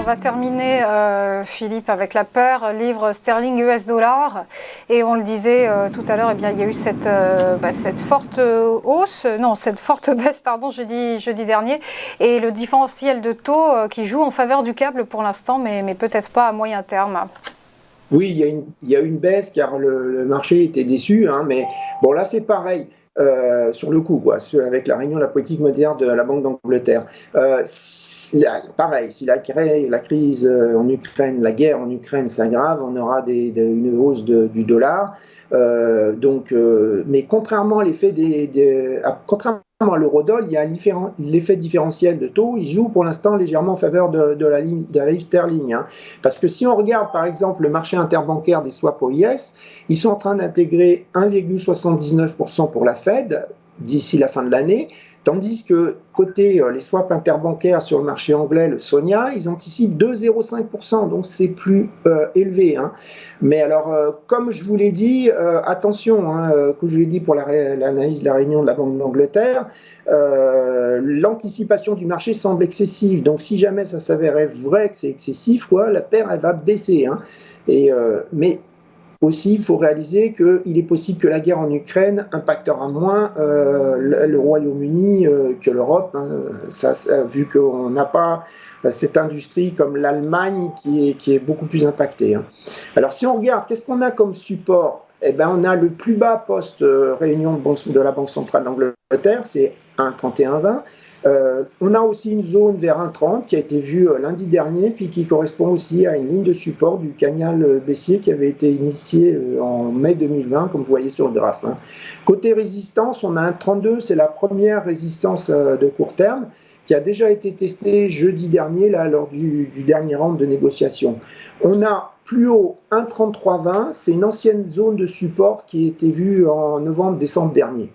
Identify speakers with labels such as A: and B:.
A: va terminer, Philippe, avec la peur, livre sterling US dollar. Et on le disait tout à l'heure, eh bien, il y a eu cette forte hausse, non, cette forte baisse, pardon, jeudi dernier. Et le différentiel de taux qui joue en faveur du câble pour l'instant, mais peut-être pas à moyen terme.
B: Oui, il y a une baisse car le marché était déçu, hein, mais bon, là c'est pareil. Sur le coup, quoi, avec la réunion de la politique monétaire de la Banque d'Angleterre. Pareil, si la crise en Ukraine, la guerre en Ukraine s'aggrave, on aura une hausse du dollar. Mais contrairement à contrairement à l'eurodoll, il y a l'effet différentiel de taux. Il joue pour l'instant légèrement en faveur de la livre sterling, hein. Parce que si on regarde par exemple le marché interbancaire des swaps OIS, ils sont en train d'intégrer 1,79% pour la Fed d'ici la fin de l'année, tandis que côté les swaps interbancaires sur le marché anglais, le SONIA, ils anticipent 2,05%, donc c'est plus élevé, hein. Mais alors, comme je vous l'ai dit, attention, hein, que je l'ai dit pour l'analyse de la réunion de la Banque d'Angleterre, l'anticipation du marché semble excessive, donc si jamais ça s'avérait vrai que c'est excessif, quoi, la paire elle va baisser, hein. Mais aussi, il faut réaliser qu'il est possible que la guerre en Ukraine impactera moins le Royaume-Uni que l'Europe, hein, vu qu'on n'a pas cette industrie comme l'Allemagne qui est beaucoup plus impactée, hein. Alors, si on regarde, qu'est-ce qu'on a comme support? Eh ben, on a le plus bas post-réunion de la Banque centrale d'Angleterre, c'est 1,3120. On a aussi une zone vers 1,30 qui a été vue lundi dernier, puis qui correspond aussi à une ligne de support du canal baissier qui avait été initié en mai 2020, comme vous voyez sur le graphe, hein. Côté résistance, on a 1,32, c'est la première résistance de court terme qui a déjà été testée jeudi dernier là, lors du dernier round de négociation. On a plus haut 1,3320, c'est une ancienne zone de support qui a été vue en novembre-décembre dernier.